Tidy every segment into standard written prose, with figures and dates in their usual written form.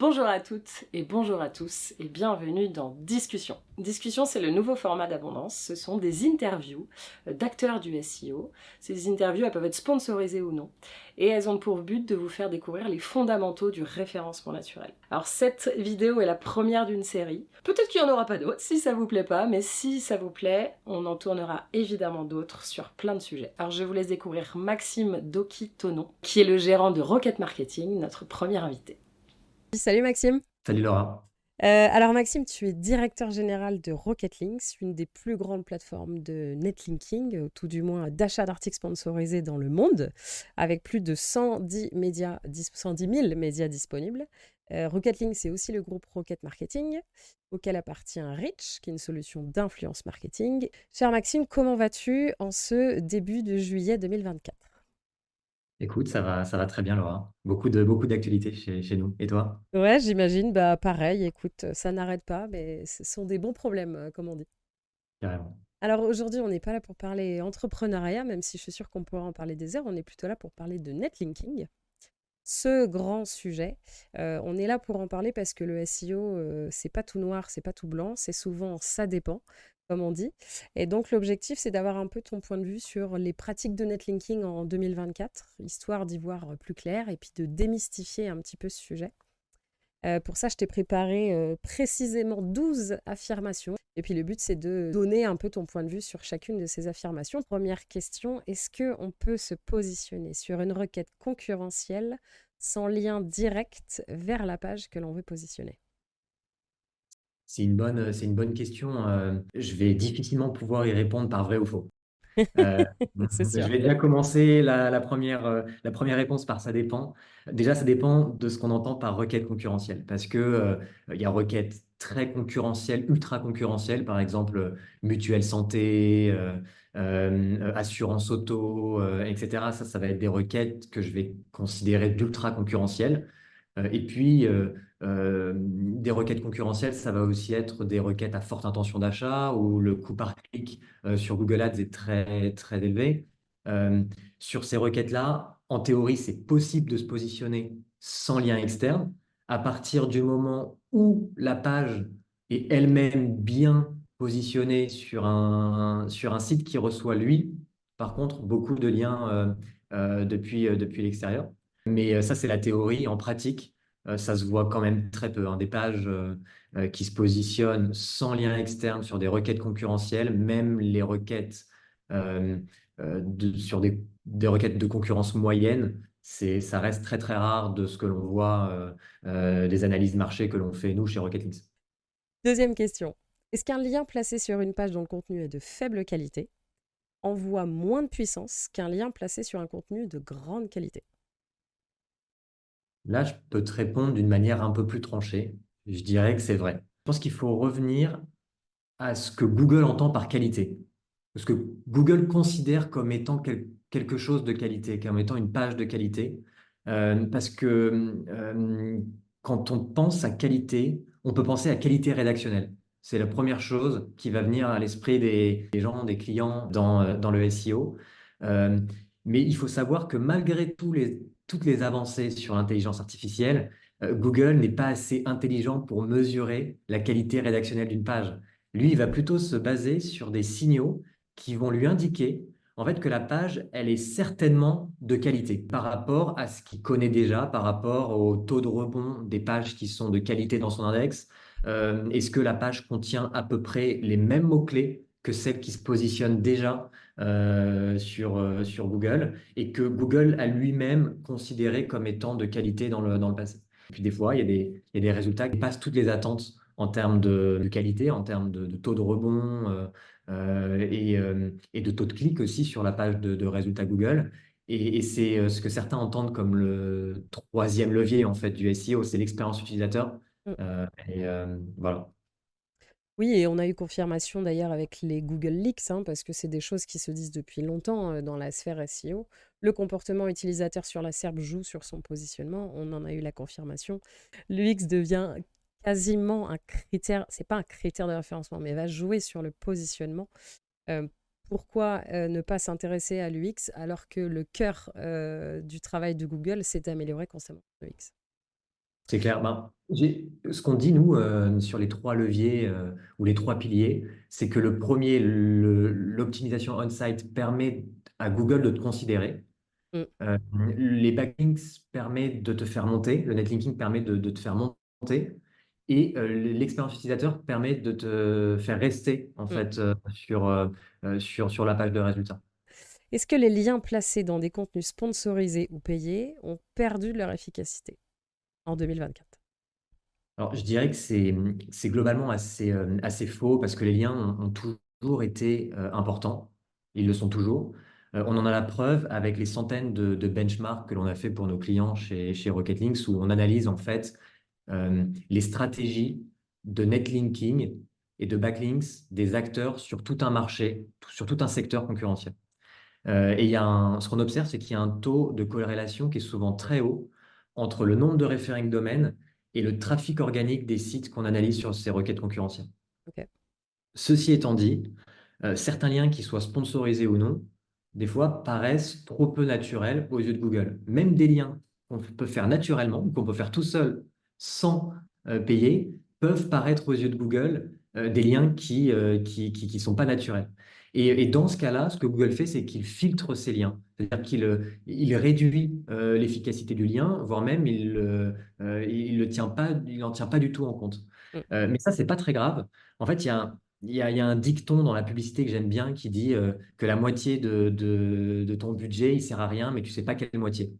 Bonjour à toutes et bonjour à tous et bienvenue dans Discussion. Discussion, c'est le nouveau format d'Abondance. Ce sont des interviews d'acteurs du SEO. Ces interviews, elles peuvent être sponsorisées ou non. Et elles ont pour but de vous faire découvrir les fondamentaux du référencement naturel. Alors cette vidéo est la première d'une série. Peut-être qu'il n'y en aura pas d'autres si ça vous plaît pas, mais si ça vous plaît, on en tournera évidemment d'autres sur plein de sujets. Alors je vous laisse découvrir Maxime Doki-Tonon, qui est le gérant de Rocket Marketing, notre premier invité. Salut Maxime. Salut Laura. Alors Maxime, tu es directeur général de Rocket Links, une des plus grandes plateformes de netlinking, tout du moins d'achat d'articles sponsorisés dans le monde, avec plus de 110 000 médias disponibles. Rocket Links, c'est aussi le groupe Rocket Marketing, auquel appartient Reach, qui est une solution d'influence marketing. Cher Maxime, comment vas-tu en ce début de juillet 2024? Écoute, ça va très bien Laura. Beaucoup d'actualités chez nous. Et toi? Ouais, j'imagine, bah pareil, écoute, ça n'arrête pas, mais ce sont des bons problèmes, comme on dit. Carrément. Alors aujourd'hui, on n'est pas là pour parler entrepreneuriat, même si je suis sûre qu'on pourra en parler des heures, on est plutôt là pour parler de netlinking, ce grand sujet. On est là pour en parler parce que le SEO, c'est pas tout noir, c'est pas tout blanc, c'est souvent ça dépend, comme on dit. Et donc l'objectif, c'est d'avoir un peu ton point de vue sur les pratiques de netlinking en 2024, histoire d'y voir plus clair et puis de démystifier un petit peu ce sujet. Pour ça, je t'ai préparé précisément 12 affirmations. Et puis le but, c'est de donner un peu ton point de vue sur chacune de ces affirmations. Première question, est-ce qu'on peut se positionner sur une requête concurrentielle sans lien direct vers la page que l'on veut positionner? C'est une bonne question. Je vais difficilement pouvoir y répondre par vrai ou faux. Euh, C'est je sûr. vais déjà commencer la première réponse par ça dépend. Déjà, ça dépend de ce qu'on entend par requête concurrentielle. Parce que, il y a requête très concurrentielle, ultra concurrentielle, par exemple mutuelle santé, assurance auto, etc. Ça va être des requêtes que je vais considérer d'ultra concurrentielles. Et puis, des requêtes concurrentielles, ça va aussi être des requêtes à forte intention d'achat où le coût par clic sur Google Ads est très, très élevé. Sur ces requêtes-là, en théorie, c'est possible de se positionner sans lien externe à partir du moment où la page est elle-même bien positionnée sur un site qui reçoit, lui, par contre, beaucoup de liens depuis l'extérieur. Mais ça, c'est la théorie. En pratique, ça se voit quand même très peu, hein. Des pages qui se positionnent sans lien externe sur des requêtes concurrentielles, même les requêtes euh, sur des requêtes de concurrence moyenne, ça reste très très rare de ce que l'on voit des analyses marché que l'on fait nous chez Rocketlinks. Deuxième question. Est-ce qu'un lien placé sur une page dont le contenu est de faible qualité envoie moins de puissance qu'un lien placé sur un contenu de grande qualité? Là, je peux te répondre d'une manière un peu plus tranchée. Je dirais que c'est vrai. Je pense qu'il faut revenir à ce que Google entend par qualité. Parce que Google considère comme étant quelque chose de qualité, comme étant une page de qualité. Parce que quand on pense à qualité, on peut penser à qualité rédactionnelle. C'est la première chose qui va venir à l'esprit des gens, des clients dans le SEO. Euh, mais il faut savoir que malgré toutes les avancées sur l'intelligence artificielle, Google n'est pas assez intelligent pour mesurer la qualité rédactionnelle d'une page. Lui, il va plutôt se baser sur des signaux qui vont lui indiquer en fait que la page, elle est certainement de qualité par rapport à ce qu'il connaît déjà, par rapport au taux de rebond des pages qui sont de qualité dans son index. Est-ce que la page contient à peu près les mêmes mots-clés que celles qui se positionnent déjà sur Google et que Google a lui-même considéré comme étant de qualité dans le passé. Et puis des fois, il y a des résultats qui passent toutes les attentes en termes de qualité, en termes de taux de rebond et de taux de clic aussi sur la page de résultats Google. Et c'est ce que certains entendent comme le troisième levier en fait du SEO, c'est l'expérience utilisateur. Voilà. Oui, et on a eu confirmation d'ailleurs avec les Google Leaks, hein, parce que c'est des choses qui se disent depuis longtemps dans la sphère SEO. Le comportement utilisateur sur la SERP joue sur son positionnement, on en a eu la confirmation. L'UX devient quasiment un critère, c'est pas un critère de référencement, mais va jouer sur le positionnement. Euh, Pourquoi ne pas s'intéresser à l'UX alors que le cœur du travail de Google, c'est d'améliorer constamment l'UX? C'est clair. Ben, Ce qu'on dit, nous, sur les trois leviers ou les trois piliers, c'est que le premier, l'optimisation on-site, permet à Google de te considérer. Mm, Euh, les backlinks permettent de te faire monter, le netlinking permet de te faire monter, et l'expérience utilisateur permet de te faire rester en mm. fait sur la page de résultats. Est-ce que les liens placés dans des contenus sponsorisés ou payés ont perdu de leur efficacité en 2024? Alors, je dirais que c'est globalement assez faux parce que les liens ont toujours été importants. Ils le sont toujours. On en a la preuve avec les centaines de benchmarks que l'on a fait pour nos clients chez Rocket Links où on analyse en fait les stratégies de netlinking et de backlinks des acteurs sur tout un marché, sur tout un secteur concurrentiel. Et ce qu'on observe, c'est qu'il y a un taux de corrélation qui est souvent très haut entre le nombre de références domaines et le trafic organique des sites qu'on analyse sur ces requêtes concurrentielles. Ok. Ceci étant dit, certains liens qui soient sponsorisés ou non, des fois paraissent trop peu naturels aux yeux de Google. Même des liens qu'on peut faire naturellement, ou qu'on peut faire tout seul sans payer, peuvent paraître aux yeux de Google des liens qui sont pas naturels. Et dans ce cas-là, ce que Google fait, c'est qu'il filtre ces liens. C'est-à-dire qu'il réduit l'efficacité du lien, voire même il le tient pas, il n'en tient pas du tout en compte. Mm. Mais ça, c'est pas très grave. En fait, il y a un dicton dans la publicité que j'aime bien qui dit que la moitié de ton budget, il sert à rien, mais tu sais pas quelle moitié.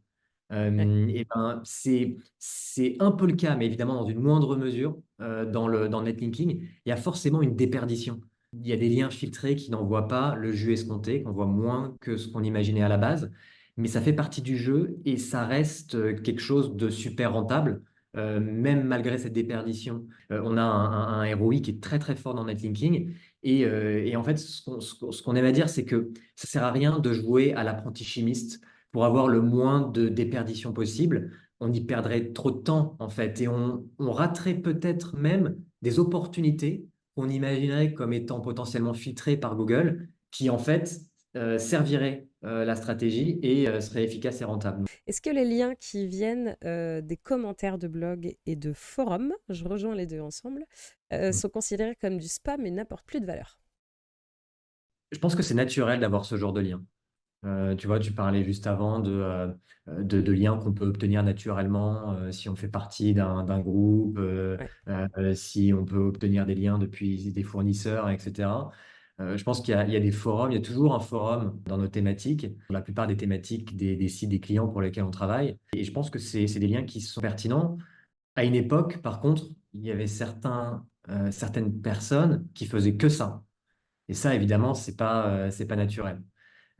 Ouais. Et ben, c'est un peu le cas, mais évidemment dans une moindre mesure dans le netlinking, il y a forcément une déperdition. Il y a des liens filtrés qui n'envoient pas le jus escompté, qu'on voit moins que ce qu'on imaginait à la base, mais ça fait partie du jeu et ça reste quelque chose de super rentable, même malgré cette déperdition. On a un ROI qui est très très fort dans netlinking et en fait, ce qu'on aime à dire, c'est que ça sert à rien de jouer à l'apprenti chimiste pour avoir le moins de déperdition possible. On y perdrait trop de temps, en fait, et on raterait peut-être même des opportunités qu'on imaginerait comme étant potentiellement filtrées par Google, qui en fait serviraient la stratégie et seraient efficaces et rentables. Est-ce que les liens qui viennent des commentaires de blogs et de forums, je rejoins les deux ensemble, sont considérés comme du spam et n'apportent plus de valeur? Je pense que c'est naturel d'avoir ce genre de lien. Tu vois, tu parlais juste avant de liens qu'on peut obtenir naturellement si on fait partie d'un groupe, Ouais. si on peut obtenir des liens depuis des fournisseurs, etc. Je pense qu'il y a des forums, il y a toujours un forum dans nos thématiques, pour la plupart des thématiques des sites des clients pour lesquels on travaille. Et je pense que c'est des liens qui sont pertinents. À une époque, par contre, il y avait certaines personnes qui faisaient que ça. Et ça, évidemment, c'est pas naturel.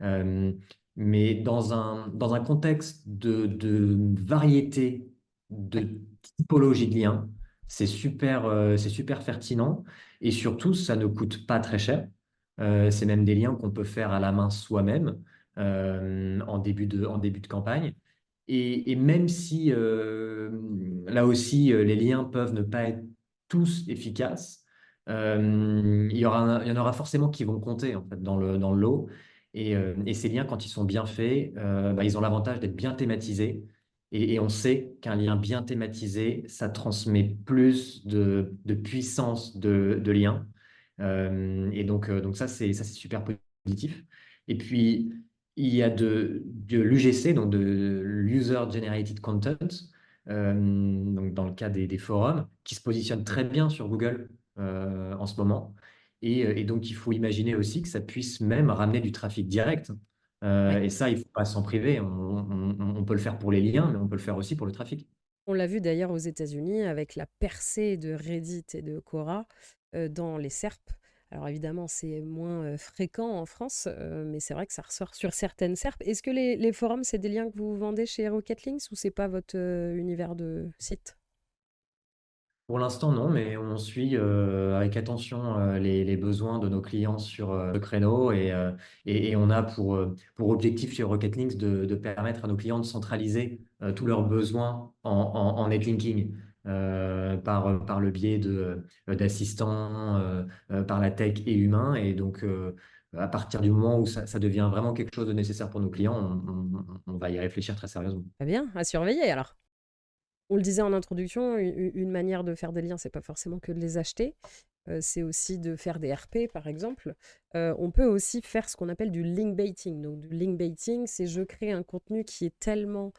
Euh, mais dans un contexte de variété, Ouais. de typologie de liens, c'est super pertinent et surtout, ça ne coûte pas très cher. C'est même des liens qu'on peut faire à la main soi-même en début de campagne. Et même si là aussi, les liens peuvent ne pas être tous efficaces, il y en aura forcément qui vont compter en fait, dans le lot. Et ces liens, quand ils sont bien faits, bah, ils ont l'avantage d'être bien thématisés. Et on sait qu'un lien bien thématisé, ça transmet plus de puissance de lien. Et donc ça, c'est super positif. Et puis, il y a de l'UGC, donc de l'User Generated Content, donc dans le cas des forums, qui se positionne très bien sur Google en ce moment. Et donc, il faut imaginer aussi que ça puisse même ramener du trafic direct. Ouais. Et ça, il ne faut pas s'en priver. On peut le faire pour les liens, mais on peut le faire aussi pour le trafic. On l'a vu d'ailleurs aux États-Unis avec la percée de Reddit et de Quora dans les SERP. Alors évidemment, c'est moins fréquent en France, mais c'est vrai que ça ressort sur certaines SERP. Est-ce que les forums, c'est des liens que vous vendez chez Rocket Links ou c'est pas votre univers de site? Pour l'instant, non, mais on suit avec attention les besoins de nos clients sur le créneau et on a pour objectif chez Rocket Links de permettre à nos clients de centraliser tous leurs besoins en netlinking par le biais d'assistants, par la tech et humain. Et donc, à partir du moment où ça devient vraiment quelque chose de nécessaire pour nos clients, on va y réfléchir très sérieusement. Très bien, à surveiller alors. On le disait en introduction, une manière de faire des liens, c'est pas forcément que de les acheter, c'est aussi de faire des RP, par exemple. On peut aussi faire ce qu'on appelle du link baiting. Donc, du link baiting, c'est je crée un contenu qui est tellement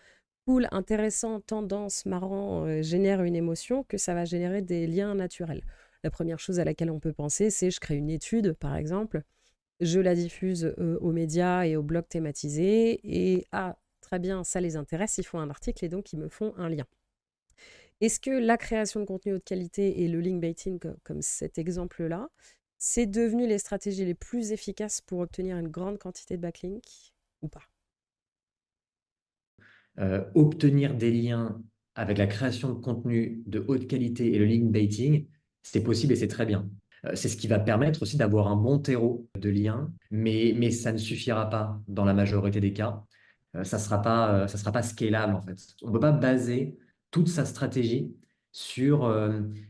cool, intéressant, tendance, marrant, génère une émotion que ça va générer des liens naturels. La première chose à laquelle on peut penser, c'est je crée une étude, par exemple, je la diffuse aux médias et aux blogs thématisés, et ah, très bien, ça les intéresse, ils font un article et donc ils me font un lien. Est-ce que la création de contenu haute qualité et le link baiting, comme cet exemple-là, c'est devenu les stratégies les plus efficaces pour obtenir une grande quantité de backlinks ou pas? Obtenir des liens avec la création de contenu de haute qualité et le link baiting, c'est possible et c'est très bien. C'est ce qui va permettre aussi d'avoir un bon terreau de liens, mais ça ne suffira pas dans la majorité des cas. Ça sera pas scalable en fait. On ne peut pas baser toute sa stratégie sur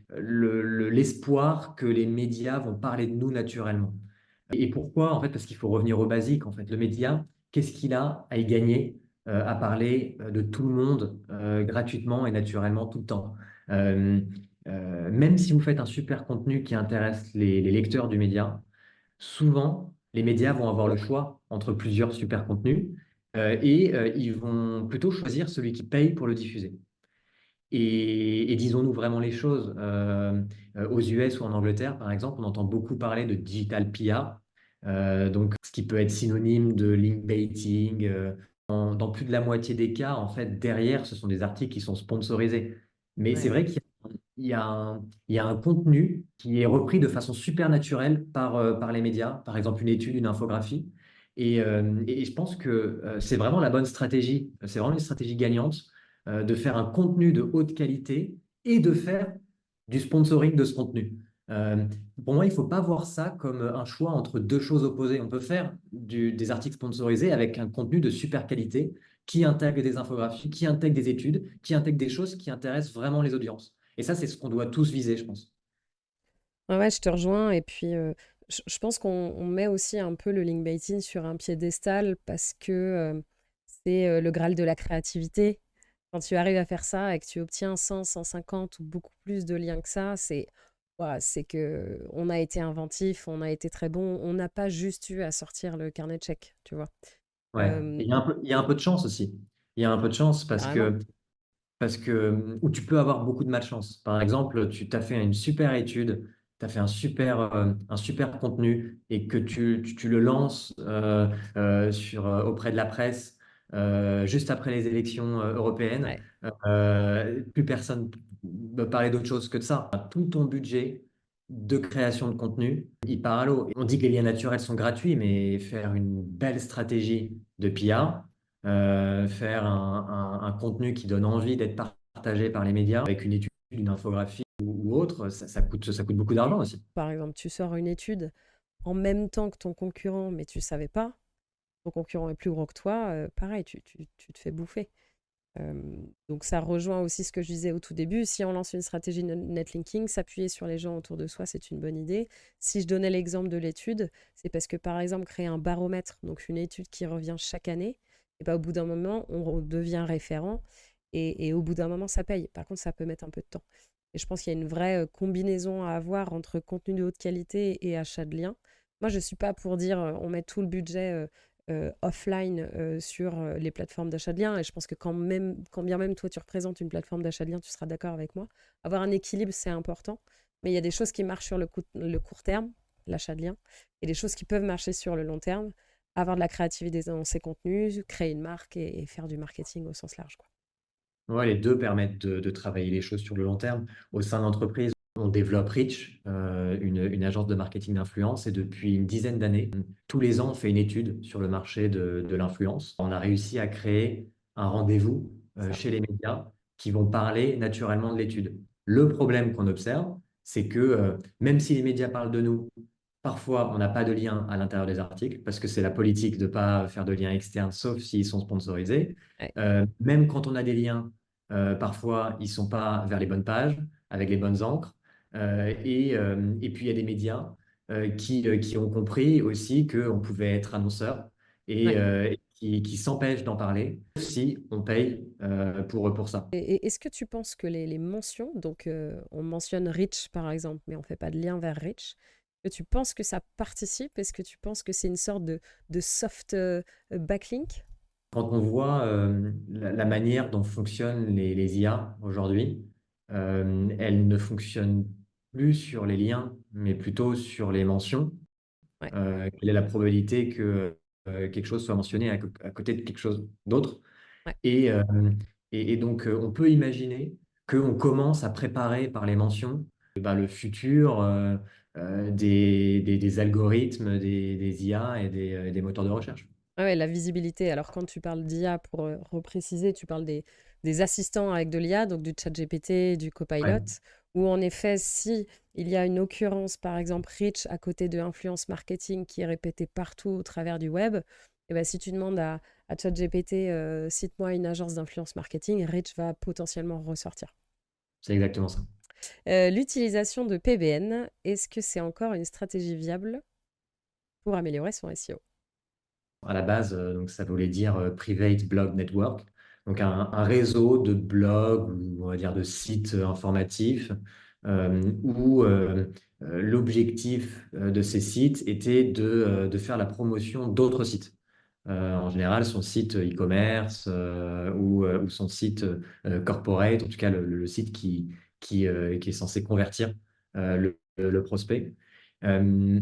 l'espoir que les médias vont parler de nous naturellement. Et pourquoi? En fait, parce qu'il faut revenir au basique. En fait, le média, qu'est-ce qu'il a à y gagner à parler de tout le monde gratuitement et naturellement tout le temps? Euh, Même si vous faites un super contenu qui intéresse les lecteurs du média, souvent, les médias vont avoir le choix entre plusieurs super contenus et ils vont plutôt choisir celui qui paye pour le diffuser. Et disons-nous vraiment les choses, aux US ou en Angleterre, par exemple, on entend beaucoup parler de digital PR, donc ce qui peut être synonyme de link baiting. Dans plus de la moitié des cas, en fait, derrière, ce sont des articles qui sont sponsorisés. Mais c'est Ouais. vrai qu'il y a un contenu qui est repris de façon super naturelle par les médias, par exemple une étude, une infographie. Et je pense que c'est vraiment la bonne stratégie, c'est vraiment une stratégie gagnante de faire un contenu de haute qualité et de faire du sponsoring de ce contenu. Euh, pour moi, il ne faut pas voir ça comme un choix entre deux choses opposées. On peut faire des articles sponsorisés avec un contenu de super qualité qui intègre des infographies, qui intègre des études, qui intègre des choses qui intéressent vraiment les audiences. Et ça, c'est ce qu'on doit tous viser, je pense. Ouais, ouais, je te rejoins. Et puis, je pense qu'on met aussi un peu le link baiting sur un piédestal parce que c'est le Graal de la créativité. Quand tu arrives à faire ça et que tu obtiens 100, 150 ou beaucoup plus de liens que ça, c'est voilà, c'est que on a été inventif, on a été très bon, on n'a pas juste eu à sortir le carnet de chèques, tu vois. Ouais. Et Euh, il y a un peu de chance aussi. Il y a un peu de chance Carrément. parce que où tu peux avoir beaucoup de malchance. Par exemple, tu t'as fait une super étude, tu as fait un super contenu et que tu le lances auprès de la presse juste après les élections européennes. Ouais. Plus personne ne parler d'autre chose que de ça. Tout ton budget de création de contenu, il part à l'eau. On dit que les liens naturels sont gratuits, mais faire une belle stratégie de PR, faire un contenu qui donne envie d'être partagé par les médias avec une étude, une infographie ou autre, ça coûte beaucoup d'argent aussi. Par exemple, tu sors une étude en même temps que ton concurrent, mais tu savais pas, ton concurrent est plus gros que toi, pareil, tu te fais bouffer. Donc ça rejoint aussi ce que je disais au tout début. Si on lance une stratégie de netlinking, s'appuyer sur les gens autour de soi, c'est une bonne idée. Si je donnais l'exemple de l'étude, c'est parce que par exemple, créer un baromètre, donc une étude qui revient chaque année, et ben, au bout d'un moment, on devient référent et au bout d'un moment, ça paye. Par contre, ça peut mettre un peu de temps. Et je pense qu'il y a une vraie combinaison à avoir entre contenu de haute qualité et achat de liens. Moi, je ne suis pas pour dire on met tout le budget offline sur les plateformes d'achat de liens. Et je pense que quand bien même toi tu représentes une plateforme d'achat de liens, tu seras d'accord avec moi. Avoir un équilibre, c'est important. Mais il y a des choses qui marchent sur le court terme, l'achat de liens, et des choses qui peuvent marcher sur le long terme. Avoir de la créativité dans ses contenus, créer une marque et faire du marketing au sens large, quoi. Ouais, les deux permettent de travailler les choses sur le long terme. Au sein de l'entreprise, on développe Reach, une agence de marketing d'influence, et depuis une dizaine d'années, tous les ans, on fait une étude sur le marché de l'influence. On a réussi à créer un rendez-vous Ça. chez les médias qui vont parler naturellement de l'étude. Le problème qu'on observe, c'est que même si les médias parlent de nous, parfois on n'a pas de lien à l'intérieur des articles, parce que c'est la politique de ne pas faire de liens externes, sauf s'ils sont sponsorisés. Ouais. Même quand on a des liens, parfois, ils ne sont pas vers les bonnes pages, avec les bonnes encres. Et puis, il y a des médias qui ont compris aussi qu'on pouvait être annonceur et, Ouais. qui s'empêchent d'en parler si on paye pour ça. Et est-ce que tu penses que les mentions, donc on mentionne Rich par exemple, mais on fait pas de lien vers Rich, que tu penses que ça participe? Est-ce que tu penses que c'est une sorte de soft backlink? Quand on voit la manière dont fonctionnent les IA aujourd'hui, elles ne fonctionnent plus sur les liens, mais plutôt sur les mentions. Ouais, Quelle est la probabilité que quelque chose soit mentionné à côté de quelque chose d'autre? ouais. Et, euh, et donc, on peut imaginer qu'on commence à préparer par les mentions le futur des algorithmes, des IA et des moteurs de recherche. Ouais, ouais, la visibilité. Alors, quand tu parles d'IA, pour repréciser, tu parles des assistants avec de l'IA, donc du ChatGPT, du Copilot, Ouais, où en effet, si il y a une occurrence, par exemple, Rich à côté de influence marketing qui est répétée partout au travers du web, et ben, si tu demandes à ChatGPT, cite-moi une agence d'influence marketing, Rich va potentiellement ressortir. c'est exactement ça. L'utilisation de PBN, est-ce que c'est encore une stratégie viable pour améliorer son SEO? À la base, donc ça voulait dire Private Blog Network, donc un réseau de blogs ou on va dire de sites informatifs où l'objectif de ces sites était de faire la promotion d'autres sites. En général, son site e-commerce ou son site corporate, en tout cas le site qui est censé convertir le prospect. Euh,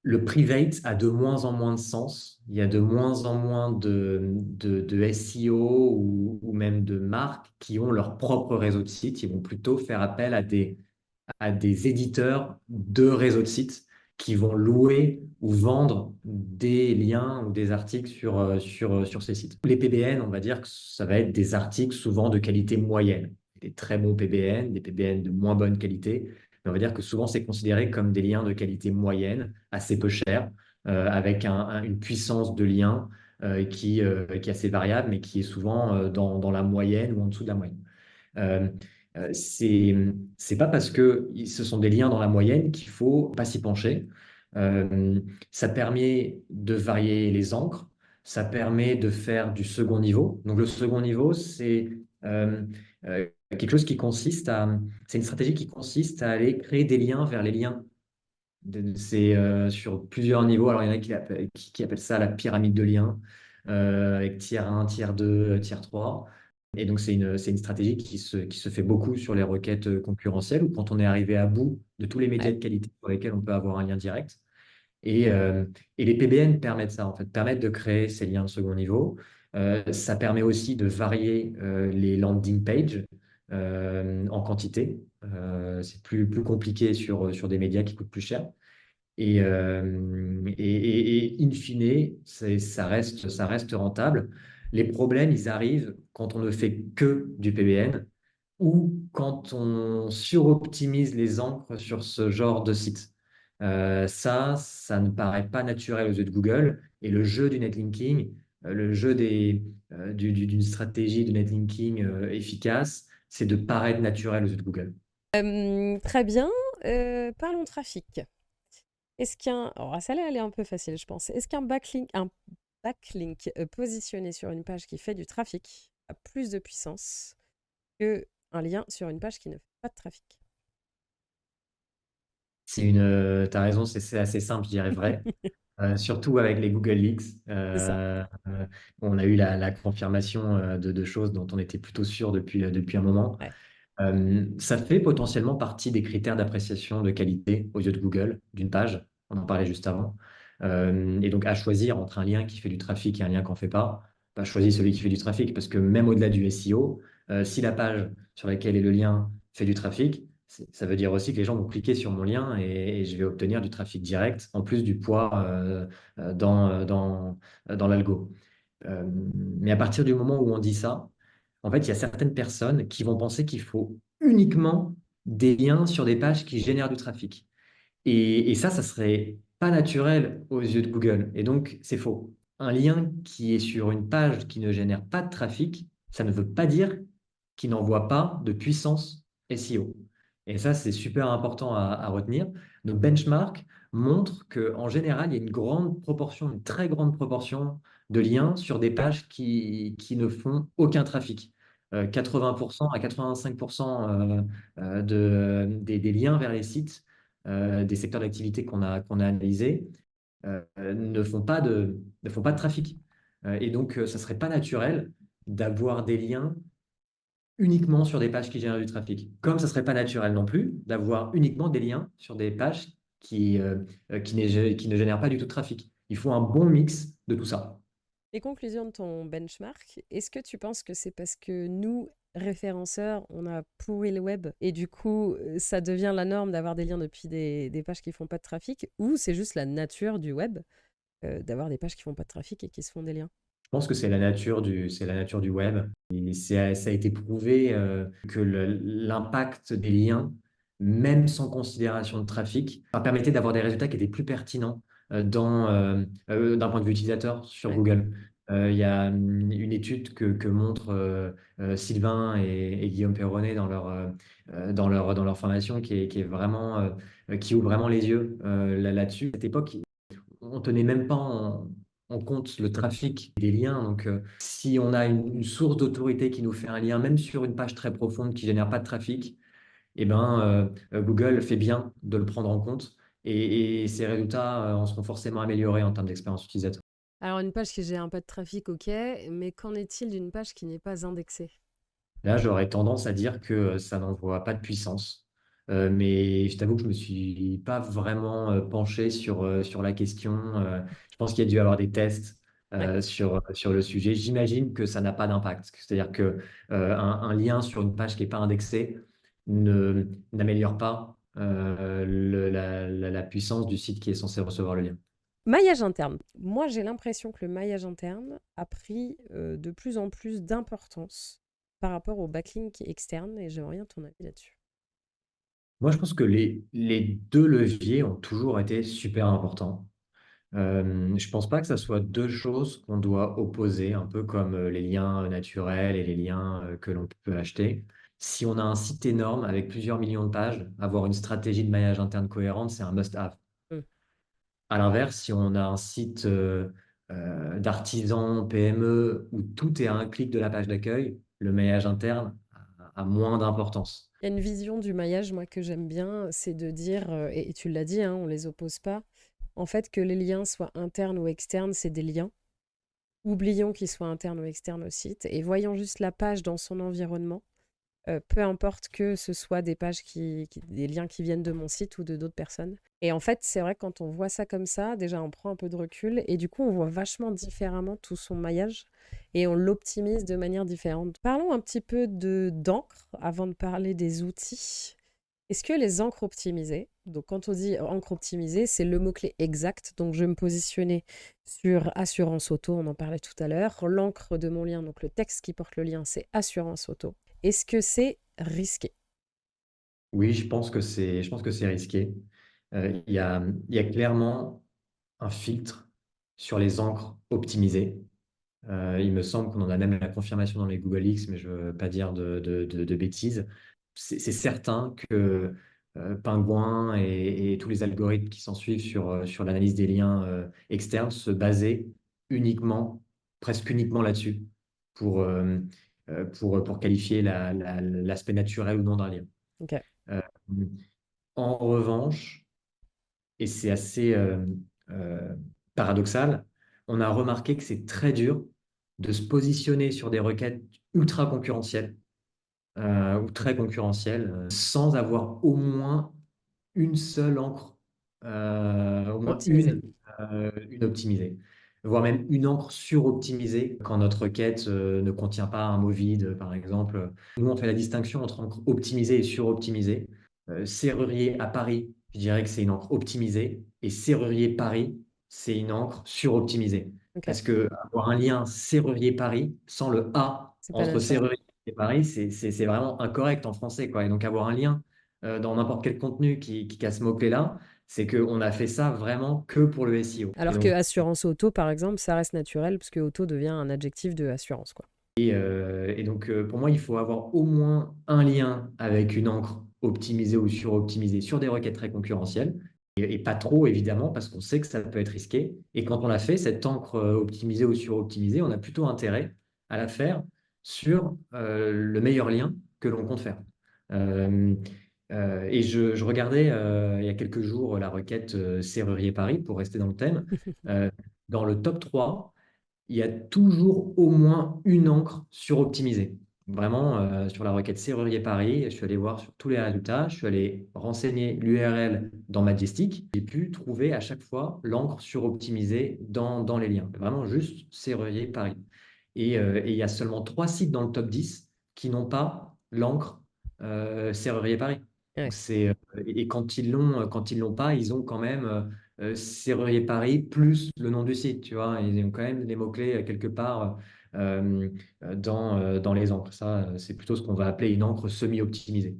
le private a de moins en moins de sens. Il y a de moins en moins de SEO ou même de marques qui ont leur propre réseau de sites. Ils vont plutôt faire appel à des éditeurs de réseaux de sites qui vont louer ou vendre des liens ou des articles sur ces sites. Les PBN, on va dire que ça va être des articles souvent de qualité moyenne. Des très bons PBN, des PBN de moins bonne qualité. Mais on va dire que souvent, c'est considéré comme des liens de qualité moyenne, assez peu chers, avec une puissance de lien qui est assez variable, mais qui est souvent dans la moyenne ou en dessous de la moyenne. Euh, c'est pas parce que ce sont des liens dans la moyenne qu'il faut pas s'y pencher. Ça permet de varier les encres, ça permet de faire du second niveau. Donc le second niveau, euh, quelque chose qui consiste c'est une stratégie qui consiste à aller créer des liens vers les liens. C'est sur plusieurs niveaux. Alors il y en a qui appellent ça la pyramide de liens, avec tiers 1, tiers 2, tiers 3. Et donc, c'est une stratégie qui se fait beaucoup sur les requêtes concurrentielles ou quand on est arrivé à bout de tous les médias Ouais. de qualité sur lesquels on peut avoir un lien direct. Et, euh, et les PBN permettent ça, en fait, permettent de créer ces liens de second niveau. Ça permet aussi de varier les landing pages en quantité. C'est plus compliqué sur des médias qui coûtent plus cher. Et in fine, ça reste rentable. Les problèmes, ils arrivent quand on ne fait que du PBN ou quand on suroptimise les encres sur ce genre de site. Ça ne paraît pas naturel aux yeux de Google. Et le jeu du netlinking, le jeu d'une stratégie de netlinking efficace, c'est de paraître naturel aux yeux de Google. Très bien, parlons trafic. Est-ce qu'un alors celle-là, elle est un peu facile, je pense. Est-ce qu'un backlink, positionné sur une page qui fait du trafic a plus de puissance qu'un lien sur une page qui ne fait pas de trafic? T'as raison, c'est assez simple, je dirais vrai. Surtout avec les Google Leaks. C'est ça, On a eu la confirmation de choses dont on était plutôt sûr depuis un moment. ouais. Ça fait potentiellement partie des critères d'appréciation de qualité aux yeux de Google d'une page. On en parlait juste avant. Et donc, à choisir entre un lien qui fait du trafic et un lien qui n'en fait pas, bah, choisis celui qui fait du trafic parce que même au-delà du SEO, si la page sur laquelle est le lien fait du trafic, ça veut dire aussi que les gens vont cliquer sur mon lien et je vais obtenir du trafic direct en plus du poids dans l'algo. Euh, mais à partir du moment où on dit ça, en fait, il y a certaines personnes qui vont penser qu'il faut uniquement des liens sur des pages qui génèrent du trafic. Et ça serait pas naturel aux yeux de Google. Et donc, c'est faux. Un lien qui est sur une page qui ne génère pas de trafic, ça ne veut pas dire qu'il n'envoie pas de puissance SEO. Et ça, c'est super important à retenir. Nos benchmarks montrent qu'en général, il y a une grande proportion, une très grande proportion de liens sur des pages qui ne font aucun trafic. 80% à 85% des liens vers les sites des secteurs d'activité qu'on a analysés ne font pas de trafic. Et donc, ça ne serait pas naturel d'avoir des liens uniquement sur des pages qui génèrent du trafic. Comme ça ne serait pas naturel non plus d'avoir uniquement des liens sur des pages qui ne génèrent pas du tout de trafic. Il faut un bon mix de tout ça. Les conclusions de ton benchmark, est-ce que tu penses que c'est parce que nous, référenceurs, on a pourri le web et du coup, ça devient la norme d'avoir des liens depuis des pages qui font pas de trafic, ou c'est juste la nature du web d'avoir des pages qui font pas de trafic et qui se font des liens? Je pense que c'est la nature du web. Et ça a été prouvé que l'impact des liens, même sans considération de trafic, permettait d'avoir des résultats qui étaient plus pertinents d'un point de vue utilisateur sur Ouais. Google. Il y a une étude que montrent Sylvain et Guillaume Perronnet dans leur formation qui est vraiment, qui ouvre vraiment les yeux là-dessus. À cette époque, on tenait même pas en compte le trafic des liens. Donc, si on a une source d'autorité qui nous fait un lien, même sur une page très profonde qui génère pas de trafic, eh ben, Google fait bien de le prendre en compte et ses résultats en seront forcément améliorés en termes d'expérience utilisateur. Alors une page qui gère un peu de trafic, ok, mais qu'en est-il d'une page qui n'est pas indexée? Là, j'aurais tendance à dire que ça n'envoie pas de puissance. Mais je t'avoue que je ne me suis pas vraiment penché sur la question. Je pense qu'il y a dû avoir des tests Ouais. sur le sujet. J'imagine que ça n'a pas d'impact. C'est-à-dire que un lien sur une page qui n'est pas indexée n'améliore pas la puissance du site qui est censé recevoir le lien. Maillage interne. Moi, j'ai l'impression que le maillage interne a pris de plus en plus d'importance par rapport au backlink externe et j'aimerais bien ton avis là-dessus. Moi, je pense que les deux leviers ont toujours été super importants. Je pense pas que ça soit deux choses qu'on doit opposer, un peu comme les liens naturels et les liens que l'on peut acheter. Si on a un site énorme avec plusieurs millions de pages, avoir une stratégie de maillage interne cohérente, c'est un must-have. Mm. À l'inverse, si on a un site d'artisan, PME, où tout est à un clic de la page d'accueil, le maillage interne a moins d'importance. Il y a une vision du maillage, moi, que j'aime bien, c'est de dire, et tu l'as dit, hein, on les oppose pas, en fait, que les liens soient internes ou externes, c'est des liens. Oublions qu'ils soient internes ou externes au site et voyons juste la page dans son environnement. Peu importe que ce soit des pages des liens qui viennent de mon site ou de d'autres personnes. Et en fait, c'est vrai que quand on voit ça comme ça, déjà on prend un peu de recul et du coup on voit vachement différemment tout son maillage et on l'optimise de manière différente. Parlons un petit peu de d'encre avant de parler des outils. Est-ce que les encres optimisées, donc quand on dit encre optimisée, c'est le mot-clé exact, donc je vais me positionner sur assurance auto, on en parlait tout à l'heure. L'encre de mon lien, donc le texte qui porte le lien, c'est assurance auto. Est-ce que c'est risqué? Oui, je pense que c'est risqué. Il y a clairement un filtre sur les encres optimisées. Il me semble qu'on en a même la confirmation dans les Google X, mais je ne veux pas dire de bêtises. C'est certain que Penguin et tous les algorithmes qui s'en suivent sur l'analyse des liens externes se basaient uniquement, presque uniquement là-dessus pour qualifier l'aspect naturel ou non d'un lien. Ok. Euh, En revanche, et c'est assez euh, paradoxal, on a remarqué que c'est très dur de se positionner sur des requêtes ultra concurrentielles ou très concurrentielles sans avoir au moins une seule encre, au moins Optimisé. une optimisée, voire même une encre suroptimisée quand notre requête ne contient pas un mot vide, par exemple. Nous, on fait la distinction entre encre optimisée et suroptimisée. Serrurier à Paris, je dirais que c'est une encre optimisée, et Serrurier Paris, c'est une encre suroptimisée. Ok. Parce que avoir un lien Serrurier Paris sans le A C'est pas entre naturel. Serrurier et Paris, c'est vraiment incorrect en français, quoi. Et donc avoir un lien dans n'importe quel contenu qui a ce mot-clé-là, c'est qu'on a fait ça vraiment que pour le SEO. Et Alors que donc, assurance auto, par exemple, ça reste naturel parce que auto devient un adjectif de assurance, quoi. pour moi, il faut avoir au moins un lien avec une encre optimiser ou suroptimiser sur des requêtes très concurrentielles. Et pas trop, évidemment, parce qu'on sait que ça peut être risqué. Et quand on l'a fait, cette encre optimisée ou suroptimisée, on a plutôt intérêt à la faire sur le meilleur lien que l'on compte faire. Euh, et je regardais il y a quelques jours la requête Serrurier Paris, pour rester dans le thème. Euh, Dans le top 3, il y a toujours au moins une encre suroptimisée. Vraiment, sur la requête Serrurier Paris, je suis allé voir sur tous les résultats, je suis allé renseigner l'URL dans Majestic. J'ai pu trouver à chaque fois l'encre suroptimisée dans les liens. Vraiment juste Serrurier Paris. Et il y a seulement 3 sites dans le top 10 qui n'ont pas l'encre Serrurier Paris. Donc Ouais. et quand ils l'ont pas, ils ont quand même Serrurier Paris plus le nom du site, tu vois. Ils ont quand même les mots-clés quelque part dans les encres. Ça, c'est plutôt ce qu'on va appeler une encre semi-optimisée.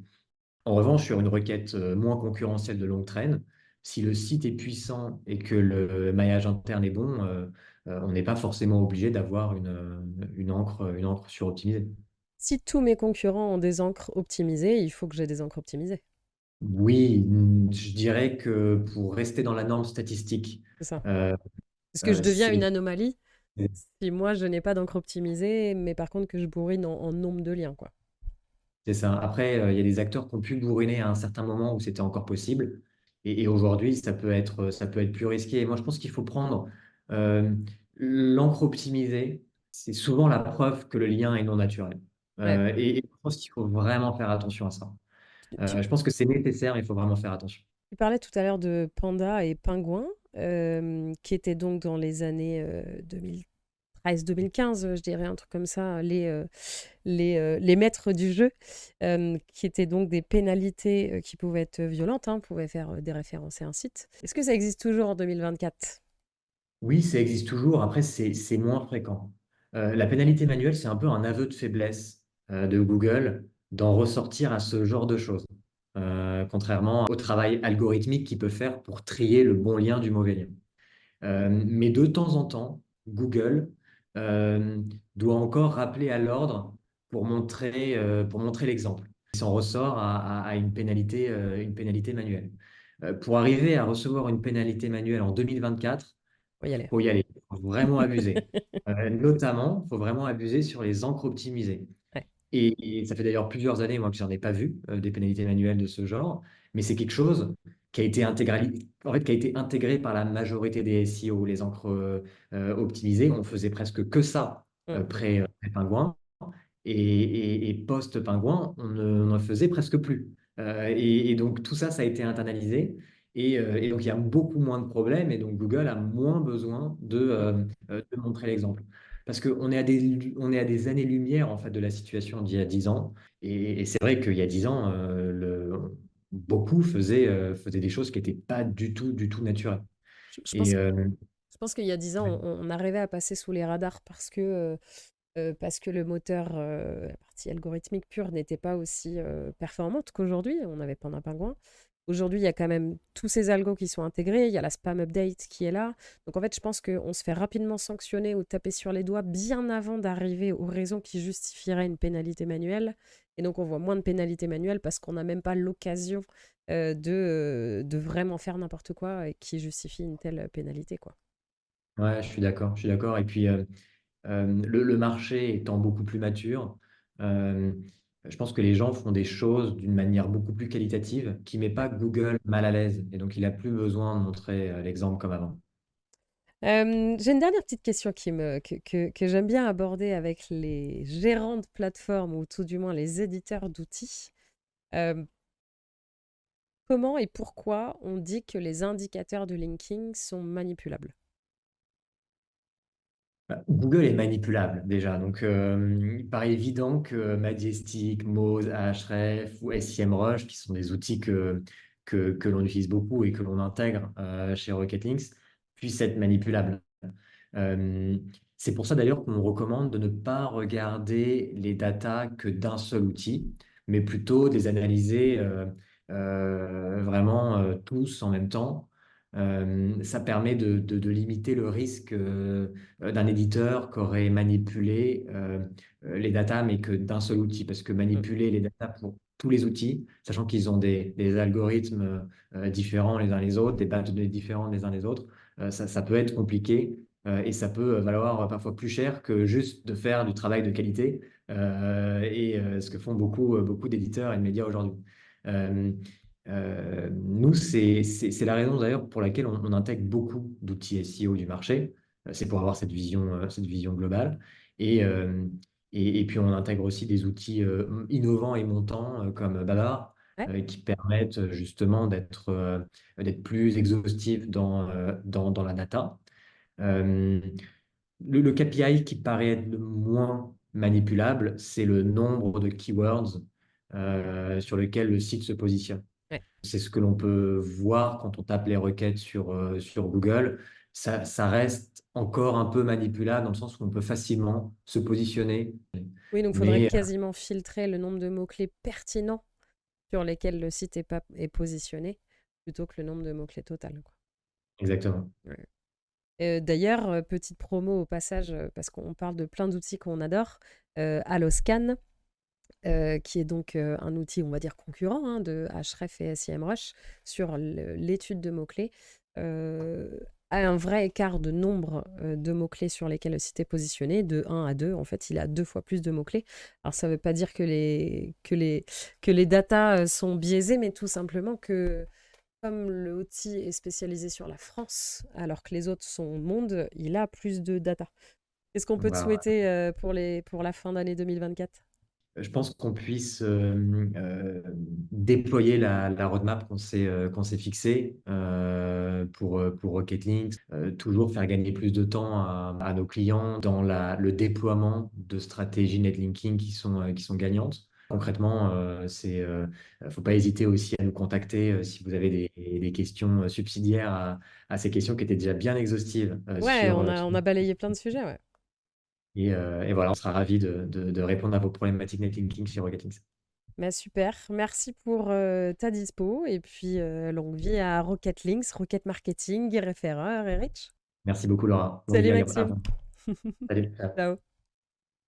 En revanche, sur une requête moins concurrentielle de longue traîne, si le site est puissant et que le maillage interne est bon, on n'est pas forcément obligé d'avoir une encre suroptimisée. Si tous mes concurrents ont des encres optimisées, il faut que j'ai des encres optimisées. Oui, je dirais que pour rester dans la norme statistique, C'est ça. euh, Est-ce que je deviens une c'est anomalie si moi je n'ai pas d'encre optimisée, mais par contre que je bourrine en nombre de liens, quoi. c'est ça. Après, il y a des acteurs qui ont pu bourriner à un certain moment où c'était encore possible. Et aujourd'hui, ça peut être plus risqué. Et moi, je pense qu'il faut prendre euh, l'encre optimisée. C'est souvent la preuve que le lien est non naturel. Ouais. Et je pense qu'il faut vraiment faire attention à ça. Tu, Je pense que c'est nécessaire, mais il faut vraiment faire attention. tu parlais tout à l'heure de Panda et Pingouin, qui étaient donc dans les années 2013-2015, je dirais, un truc comme ça, les maîtres du jeu, qui étaient donc des pénalités qui pouvaient être violentes, hein, pouvaient faire déréférencer un site. Est-ce que ça existe toujours en 2024? Oui, ça existe toujours. Après, c'est moins fréquent. La pénalité manuelle, c'est un peu un aveu de faiblesse de Google d'en ressortir à ce genre de choses, contrairement au travail algorithmique qu'il peut faire pour trier le bon lien du mauvais lien. Mais de temps en temps, Google euh, doit encore rappeler à l'ordre pour montrer l'exemple. Il s'en ressort à une pénalité manuelle. Pour arriver à recevoir une pénalité manuelle en 2024, Faut y aller. faut y aller, faut vraiment abuser. Notamment, il faut vraiment abuser sur les encres optimisées. Ouais. Et ça fait d'ailleurs plusieurs années, moi, que j'en ai pas vu des pénalités manuelles de ce genre, mais c'est quelque chose qui a été qui a été intégré par la majorité des SEO, les encres optimisées. On faisait presque que ça Mm. près Pingouin. Et post-Pingouin, on ne faisait presque plus. Et donc tout ça, ça a été internalisé. Et donc il y a beaucoup moins de problèmes. Et donc Google a moins besoin de montrer l'exemple. Parce on est à des années-lumière en fait, de la situation d'il y a 10 ans. Et c'est vrai qu'il y a 10 ans, beaucoup faisaient des choses qui n'étaient pas du tout naturelles. Je pense, Et je pense qu'il y a 10 ans, on arrivait à passer sous les radars parce que le moteur, la partie algorithmique pure n'était pas aussi performante qu'aujourd'hui. On avait Panda Pingouin. Aujourd'hui, il y a quand même tous ces algos qui sont intégrés. Il y a la spam update qui est là. Donc en fait, je pense qu'on se fait rapidement sanctionner ou taper sur les doigts bien avant d'arriver aux raisons qui justifieraient une pénalité manuelle. Et donc on voit moins de pénalités manuelles parce qu'on n'a même pas l'occasion de vraiment faire n'importe quoi et qui justifie une telle pénalité, quoi. ouais, je suis d'accord, je suis d'accord. Et puis le marché étant beaucoup plus mature, euh, je pense que les gens font des choses d'une manière beaucoup plus qualitative qui ne met pas Google mal à l'aise. Et donc, il n'a plus besoin de montrer l'exemple comme avant. J'ai une dernière petite question que j'aime bien aborder avec les gérants de plateformes ou tout du moins les éditeurs d'outils. Euh, Comment et pourquoi on dit que les indicateurs de linking sont manipulables? Google est manipulable déjà. Donc, il paraît évident que Majestic, Moz, Ahref ou SEMrush, qui sont des outils que l'on utilise beaucoup et que l'on intègre chez Rocketlinks, puissent être manipulables. Euh, c'est pour ça d'ailleurs qu'on recommande de ne pas regarder les datas que d'un seul outil, mais plutôt de les analyser vraiment tous en même temps. Ça permet de limiter le risque d'un éditeur qui aurait manipulé les datas, mais que d'un seul outil, parce que Mm. manipuler les datas tous les outils, sachant qu'ils ont des algorithmes différents les uns les autres, des bases de données différentes les uns les autres. Ça peut être compliqué et ça peut valoir parfois plus cher que juste de faire du travail de qualité ce que font beaucoup d'éditeurs et de médias aujourd'hui. Euh, Nous, c'est la raison d'ailleurs pour laquelle on intègre beaucoup d'outils SEO du marché. C'est pour avoir cette vision globale. Et, euh, et puis, on intègre aussi des outils innovants et montants comme Babar Ouais. qui permettent justement d'être plus exhaustifs dans la data. Euh, le KPI qui paraît être le moins manipulable, c'est le nombre de keywords sur lesquels le site se positionne. Ouais. C'est ce que l'on peut voir quand on tape les requêtes sur Google. Ça reste encore un peu manipulable dans le sens où on peut facilement se positionner. Oui, donc il faudrait Mais quasiment filtrer le nombre de mots-clés pertinents sur lesquels le site est positionné plutôt que le nombre de mots-clés total, quoi. exactement. Ouais. D'ailleurs, petite promo au passage, parce qu'on parle de plein d'outils qu'on adore, Alloscan, qui est donc un outil, on va dire, concurrent hein, de Ahrefs et SEMrush sur l'étude de mots-clés, a un vrai écart de nombre de mots-clés sur lesquels le site est positionné, de 1 à 2. En fait, il a 2 fois plus de mots-clés. Alors, ça ne veut pas dire que les datas sont biaisées, mais tout simplement que comme l'outil est spécialisé sur la France, alors que les autres sont au monde, il a plus de data. Qu'est-ce qu'on peut te Voilà. souhaiter pour la fin d'année 2024? Je pense qu'on puisse déployer la roadmap qu'on s'est fixée pour Rocket Links, toujours faire gagner plus de temps à nos clients dans le déploiement de stratégies netlinking qui sont gagnantes. Concrètement, faut pas hésiter aussi à nous contacter si vous avez des questions subsidiaires à ces questions qui étaient déjà bien exhaustives Ouais, sur, on a balayé plein de sujets, ouais. et voilà, on sera ravis de répondre à vos problématiques netlinking sur Rocket Links. Bah, super. Merci pour ta dispo et puis longue vie à Rocket Links, Rocket Marketing, Référeur et Rich. Merci beaucoup, Laura. Longue Salut vie à Maxime. vous. Salut. Ciao. Ciao.